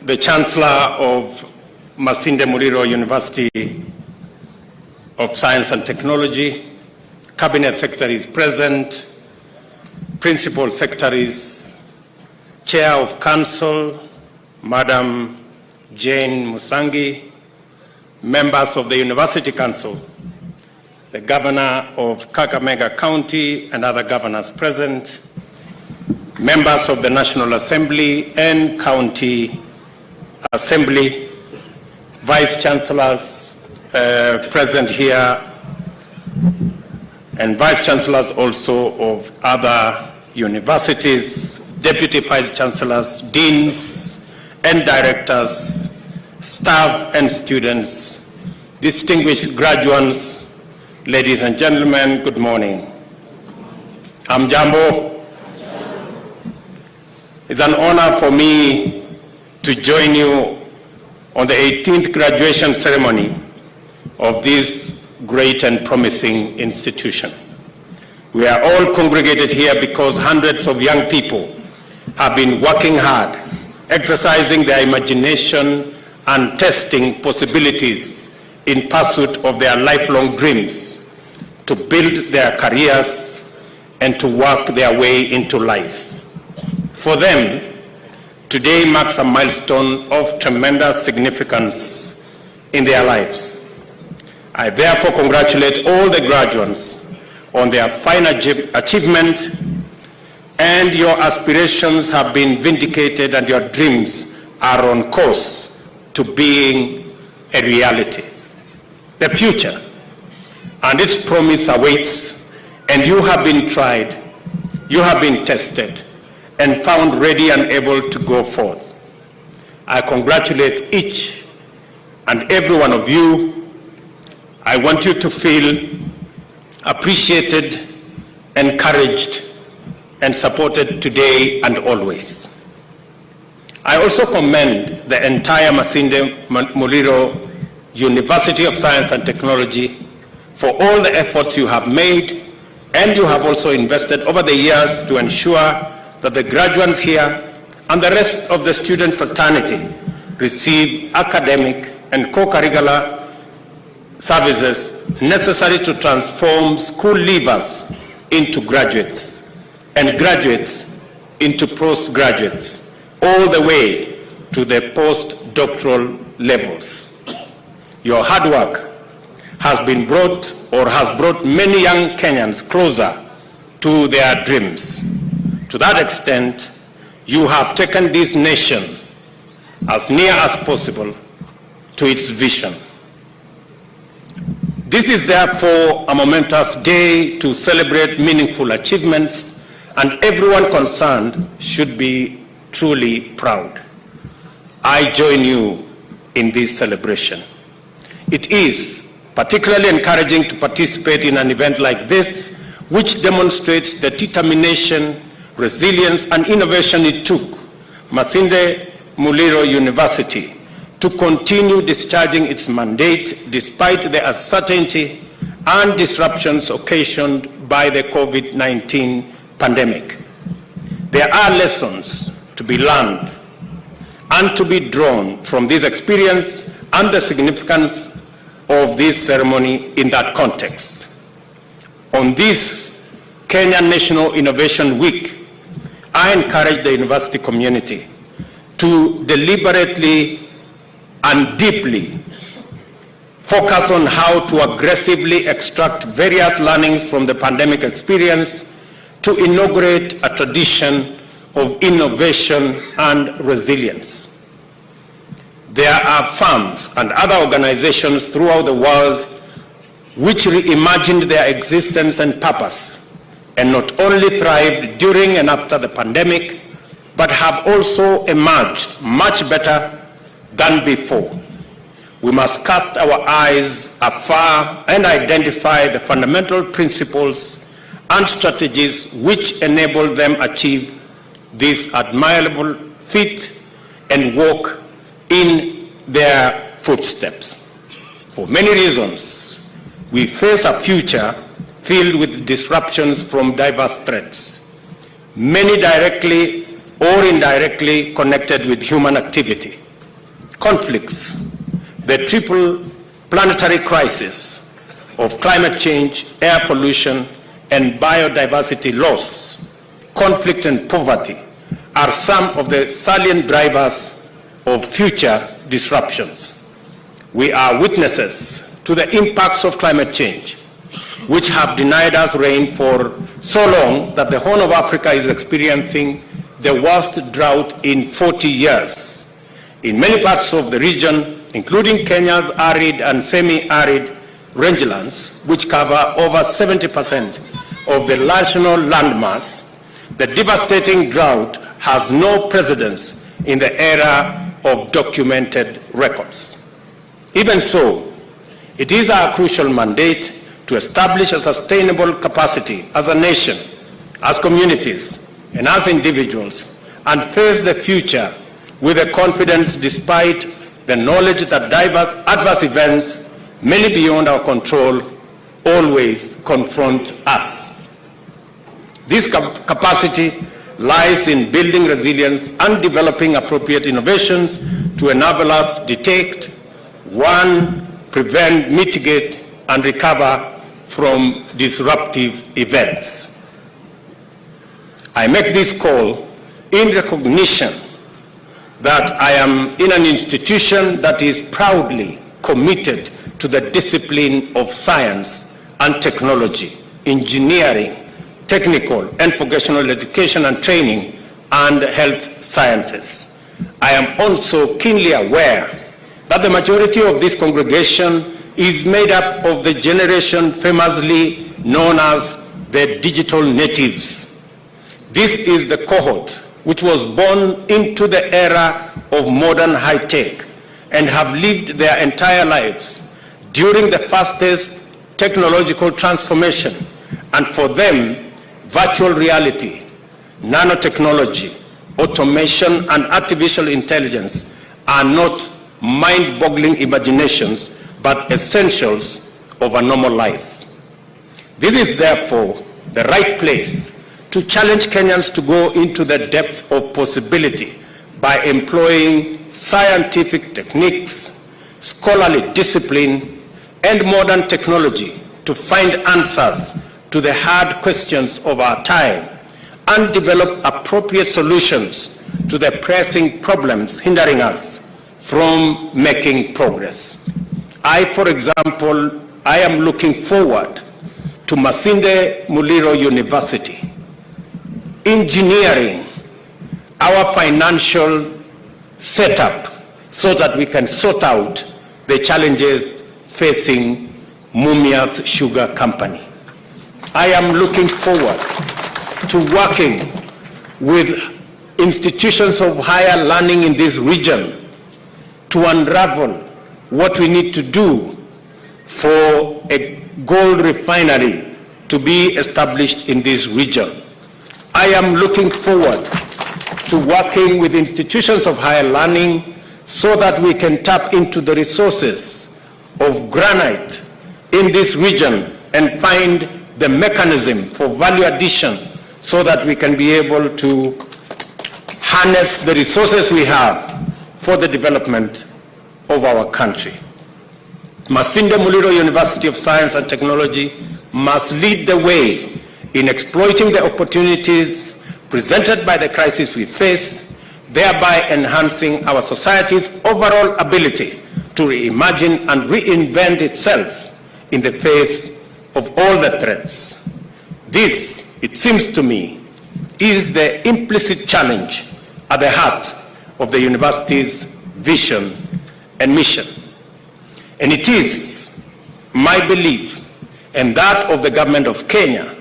the Chancellor of Masinde Muliro University of Science and Technology, Cabinet Secretaries present, Principal Secretaries, Chair of Council, Madam Jane Musangi, members of the University Council, the Governor of Kakamega County and other governors present, members of the National Assembly and County Assembly, Vice Chancellors present here, and Vice Chancellors also of other universities, Deputy Vice Chancellors, Deans and Directors, staff and students, distinguished graduates, ladies and gentlemen, good morning. I'm Jambo. It's an honor for me to join you on the 18th graduation ceremony of this great and promising institution. We are all congregated here because hundreds of young people have been working hard, exercising their imagination and testing possibilities in pursuit of their lifelong dreams to build their careers and to work their way into life. For them, today marks a milestone of tremendous significance in their lives. I therefore congratulate all the graduates on their fine achievement, and your aspirations have been vindicated and your dreams are on course to being a reality. The future and its promise awaits, and you have been tried, you have been tested, and found ready and able to go forth. I congratulate each and every one of you. I want you to feel appreciated, encouraged, and supported today and always. I also commend the entire Masinde Muliro University of Science and Technology for all the efforts you have made, and you have also invested over the years to ensure that the graduates here and the rest of the student fraternity receive academic and co-curricular services necessary to transform school leavers into graduates and graduates into postgraduates, all the way to the postdoctoral levels. Your hard work has brought many young Kenyans closer to their dreams. To that extent, you have taken this nation as near as possible to its vision. This is therefore a momentous day to celebrate meaningful achievements, and everyone concerned should be truly proud. I join you in this celebration. It is particularly encouraging to participate in an event like this, which demonstrates the determination, resilience, and innovation it took Masinde Muliro University to continue discharging its mandate despite the uncertainty and disruptions occasioned by the COVID-19 pandemic. There are lessons to be learned and to be drawn from this experience and the significance of this ceremony in that context. On this Kenya National Innovation Week, I encourage the university community to deliberately and deeply focus on how to aggressively extract various learnings from the pandemic experience to inaugurate a tradition of innovation and resilience. There are firms and other organizations throughout the world which reimagined their existence and purpose, and not only thrived during and after the pandemic, but have also emerged much better than before. We must cast our eyes afar and identify the fundamental principles and strategies which enable them achieve this admirable feat and walk in their footsteps. For many reasons, we face a future filled with disruptions from diverse threats, many directly or indirectly connected with human activity. conflicts, the triple planetary crisis of climate change, air pollution, and biodiversity loss, conflict and poverty are some of the salient drivers of future disruptions. We are witnesses to the impacts of climate change, which have denied us rain for so long that the Horn of Africa is experiencing the worst drought in 40 years. In many parts of the region, including Kenya's arid and semi-arid rangelands, which cover over 70% of the national landmass, the devastating drought has no precedence in the era of documented records. Even so, it is our crucial mandate to establish a sustainable capacity as a nation, as communities, and as individuals, and face the future with a confidence despite the knowledge that adverse events, many beyond our control, always confront us. This capacity lies in building resilience and developing appropriate innovations to enable us detect, warn, prevent, mitigate, and recover from disruptive events. I make this call in recognition that I am in an institution that is proudly committed to the discipline of science and technology, engineering, technical and vocational education and training, and health sciences. I am also keenly aware that the majority of this congregation is made up of the generation famously known as the digital natives. This is the cohort which was born into the era of modern high-tech and have lived their entire lives during the fastest technological transformation, and for them, virtual reality, nanotechnology, automation, and artificial intelligence are not mind-boggling imaginations, but essentials of a normal life. This is therefore the right place to challenge Kenyans to go into the depth of possibility by employing scientific techniques, scholarly discipline, and modern technology to find answers to the hard questions of our time and develop appropriate solutions to the pressing problems hindering us from making progress. For example, I am looking forward to Masinde Muliro University engineering our financial setup so that we can sort out the challenges facing Mumia's Sugar Company. I am looking forward to working with institutions of higher learning in this region to unravel what we need to do for a gold refinery to be established in this region. I am looking forward to working with institutions of higher learning so that we can tap into the resources of granite in this region and find the mechanism for value addition so that we can be able to harness the resources we have for the development of our country. Masinde Muliro University of Science and Technology must lead the way in exploiting the opportunities presented by the crisis we face, thereby enhancing our society's overall ability to reimagine and reinvent itself in the face of all the threats. This, it seems to me, is the implicit challenge at the heart of the university's vision and mission. And it is my belief, and that of the government of Kenya,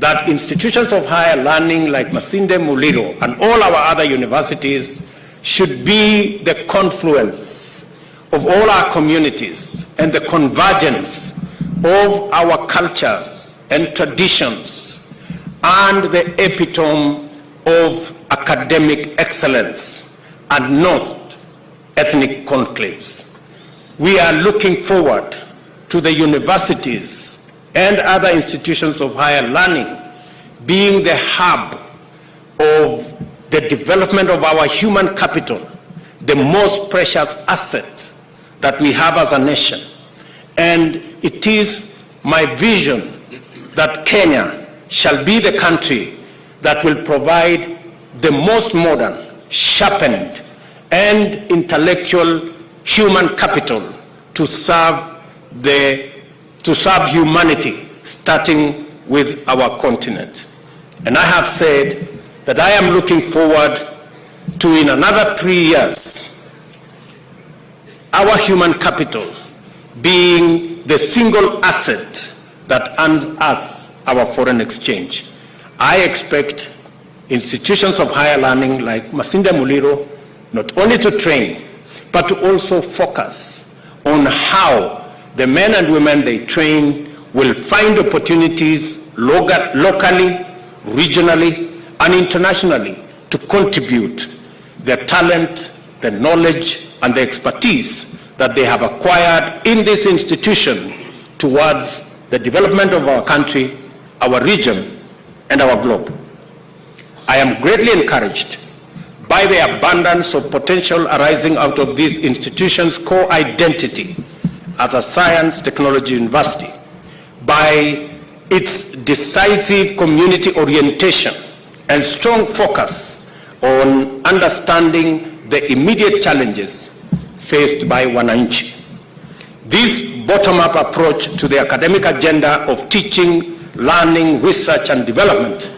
that institutions of higher learning like Masinde Muliro and all our other universities should be the confluence of all our communities and the convergence of our cultures and traditions and the epitome of academic excellence and not ethnic conclaves. We are looking forward to the universities and other institutions of higher learning being the hub of the development of our human capital, the most precious asset that we have as a nation. And it is my vision that Kenya shall be the country that will provide the most modern, sharpened, and intellectual human capital to serve humanity, starting with our continent. And I have said that I am looking forward to, in another 3 years, our human capital being the single asset that earns us our foreign exchange. I expect institutions of higher learning like Masinde Muliro not only to train, but to also focus on how the men and women they train will find opportunities locally, regionally, and internationally to contribute their talent, the knowledge, and the expertise that they have acquired in this institution towards the development of our country, our region, and our globe. I am greatly encouraged by the abundance of potential arising out of this institution's core identity as a science technology university, by its decisive community orientation and strong focus on understanding the immediate challenges faced by wananchi. This bottom-up approach to the academic agenda of teaching, learning, research, and development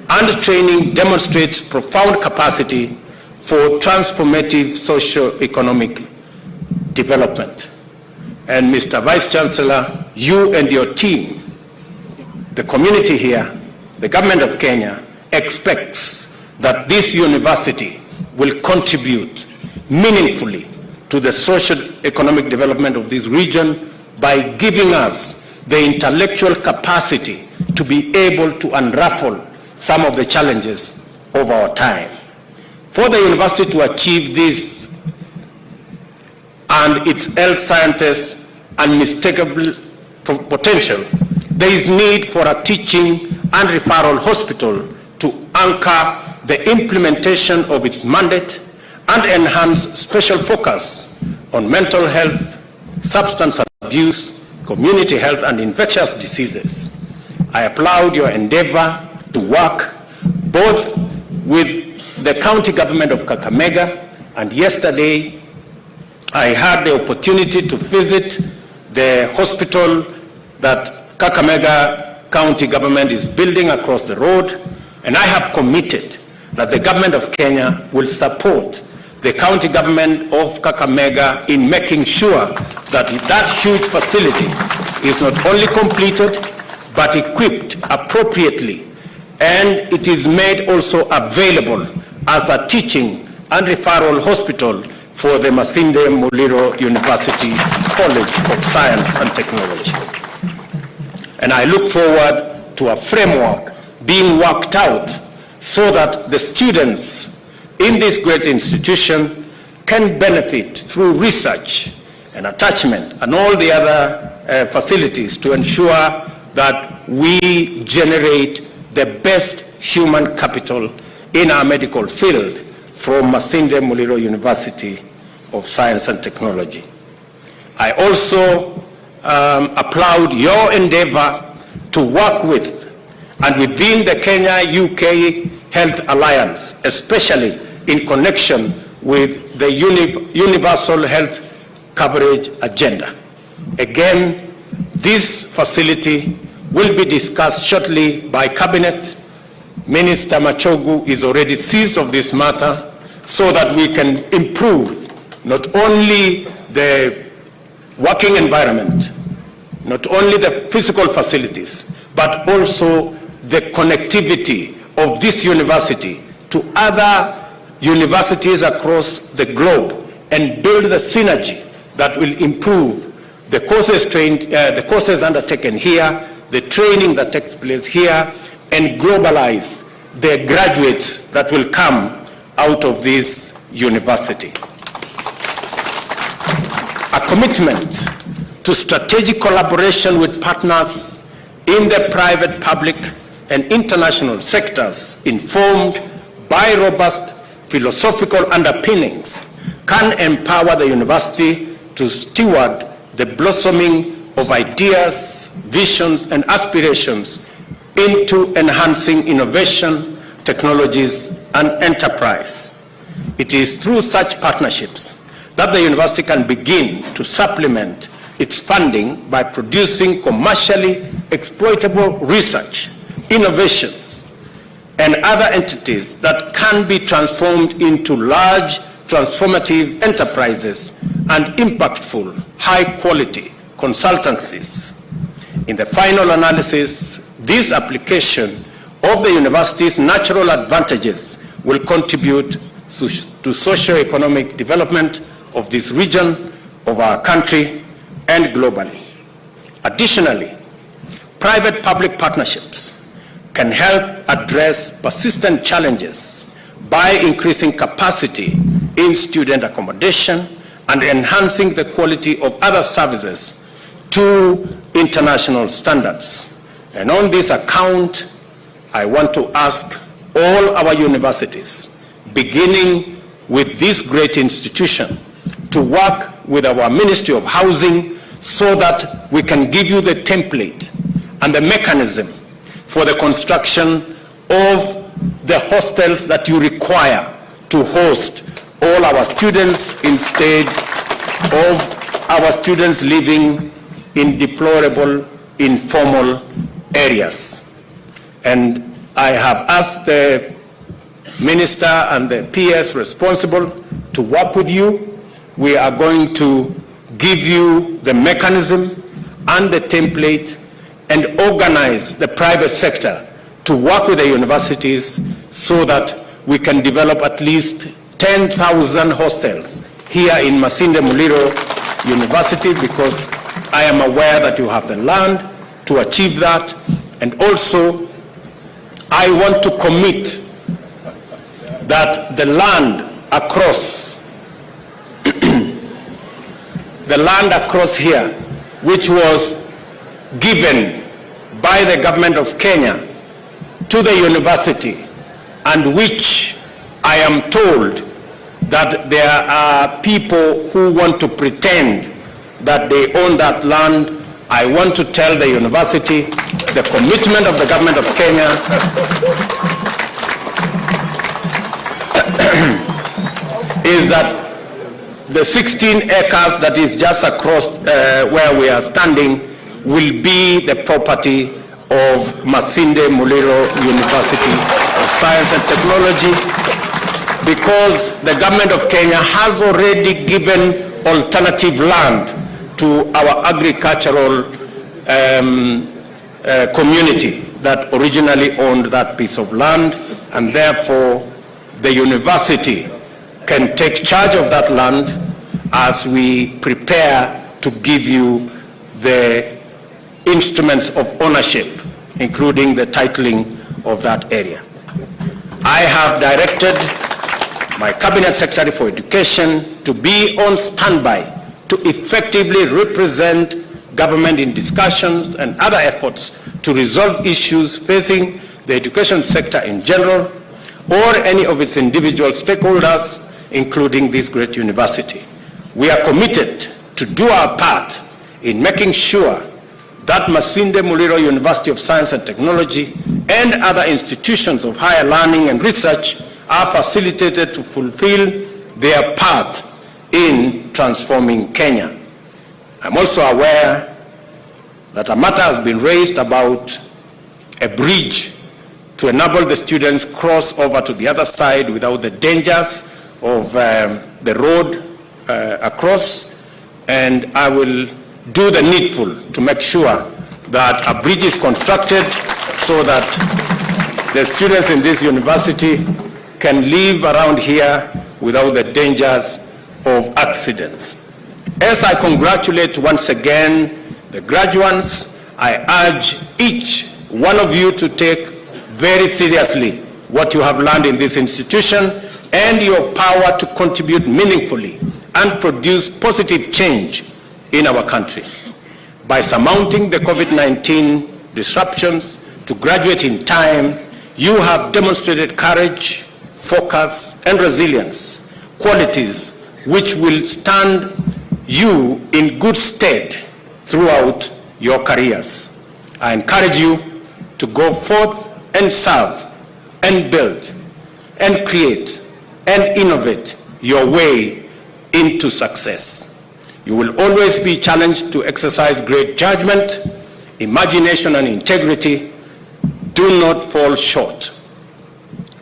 and training demonstrates profound capacity for transformative socio-economic development. And Mr. Vice Chancellor, you and your team, the community here, the government of Kenya, expects that this university will contribute meaningfully to the socio-economic development of this region by giving us the intellectual capacity to be able to unravel some of the challenges of our time. For the university to achieve this and its health scientists' unmistakable potential, there is need for a teaching and referral hospital to anchor the implementation of its mandate and enhance special focus on mental health, substance abuse, community health, and infectious diseases. I applaud your endeavor to work both with the county government of Kakamega, and yesterday I had the opportunity to visit the hospital that Kakamega County government is building across the road, and I have committed that the government of Kenya will support the county government of Kakamega in making sure that that huge facility is not only completed, but equipped appropriately, and it is made also available as a teaching and referral hospital for the Masinde Muliro University College of Science and Technology. And I look forward to a framework being worked out so that the students in this great institution can benefit through research and attachment and all the other facilities to ensure that we generate the best human capital in our medical field from Masinde Muliro University of Science and Technology. I also applaud your endeavor to work with and within the Kenya-UK Health Alliance, especially in connection with the universal health coverage agenda. Again, this facility will be discussed shortly by Cabinet. Minister Machogu is already seized of this matter so that we can improve not only the working environment, not only the physical facilities, but also the connectivity of this university to other universities across the globe and build the synergy that will improve the courses undertaken here, the training that takes place here, and globalize the graduates that will come out of this university. A commitment to strategic collaboration with partners in the private, public, and international sectors, informed by robust philosophical underpinnings can empower the university to steward the blossoming of ideas, visions, and aspirations into enhancing innovation, technologies, and enterprise. It is through such partnerships that the university can begin to supplement its funding by producing commercially exploitable research, innovations, and other entities that can be transformed into large, transformative enterprises and impactful, high-quality consultancies. In the final analysis, this application of the university's natural advantages will contribute to socio-economic development of this region, of our country, and globally. Additionally, private-public partnerships can help address persistent challenges by increasing capacity in student accommodation and enhancing the quality of other services to international standards. And on this account, I want to ask all our universities, beginning with this great institution, to work with our Ministry of Housing so that we can give you the template and the mechanism for the construction of the hostels that you require to host all our students instead of our students living in deplorable, informal areas. And I have asked the Minister and the PS responsible to work with you. We are going to give you the mechanism and the template and organize the private sector to work with the universities so that we can develop at least 10,000 hostels here in Masinde Muliro University, because I am aware that you have the land to achieve that. And also, I want to commit that the land across the land across here, which was given by the government of Kenya to the university, and which I am told that there are people who want to pretend that they own that land. I want to tell the university the commitment of the government of Kenya is that the 16 acres that is just across where we are standing will be the property of Masinde Muliro University of Science and Technology, because the government of Kenya has already given alternative land to our agricultural community that originally owned that piece of land, and therefore the university can take charge of that land as we prepare to give you the instruments of ownership, including the titling of that area. I have directed my Cabinet Secretary for Education to be on standby to effectively represent government in discussions and other efforts to resolve issues facing the education sector in general or any of its individual stakeholders, including this great university. We are committed to do our part in making sure that Masinde Muliro University of Science and Technology and other institutions of higher learning and research are facilitated to fulfill their part in transforming Kenya. I'm also aware that a matter has been raised about a bridge to enable the students cross over to the other side without the dangers of the road across, and I will do the needful to make sure that a bridge is constructed so that the students in this university can live around here without the dangers of accidents. As I congratulate once again the graduates, I urge each one of you to take very seriously what you have learned in this institution and your power to contribute meaningfully and produce positive change in our country. By surmounting the COVID-19 disruptions to graduate in time, you have demonstrated courage, focus, and resilience, qualities which will stand you in good stead throughout your careers. I encourage you to go forth and serve and build and create and innovate your way into success. You will always be challenged to exercise great judgment, imagination, and integrity. Do not fall short.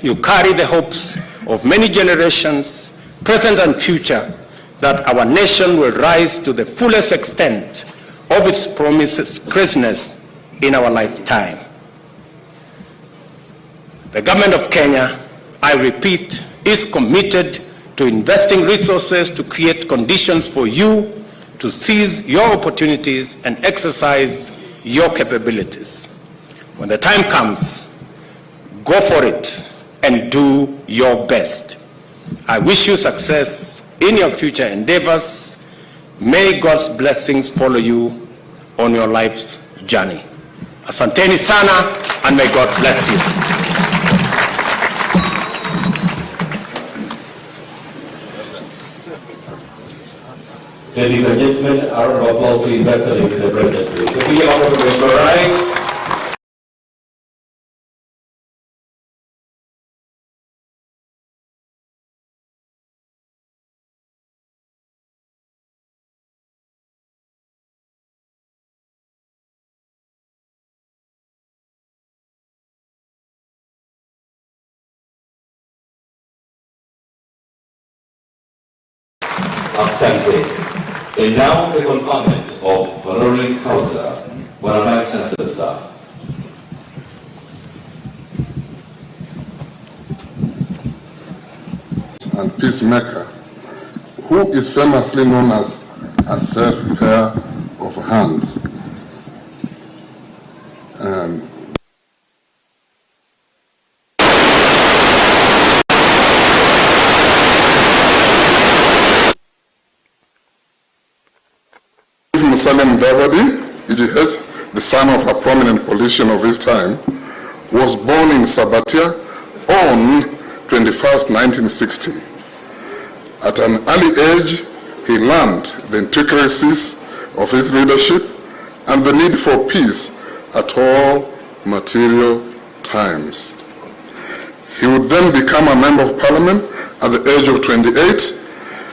You carry the hopes of many generations, present and future, that our nation will rise to the fullest extent of its promises, greatness in our lifetime. The government of Kenya, I repeat, is committed to investing resources to create conditions for you to seize your opportunities and exercise your capabilities. When the time comes, go for it and do your best. I wish you success in your future endeavors. May God's blessings follow you on your life's journey. Asanteni sana, and may God bless you. Ladies and gentlemen, a round of applause to His Excellency the President, please. If we have a right. Asante. And now the conferment of Honoris Causa, Bwana Vice Chancellor, sir. And peacemaker, who is famously known as a safe pair of hands. Musalia Mudavadi, EGH, the son of a prominent politician of his time, was born in Sabatia on 21st, 1960. At an early age, he learned the intricacies of his leadership and the need for peace at all material times. He would then become a member of parliament at the age of 28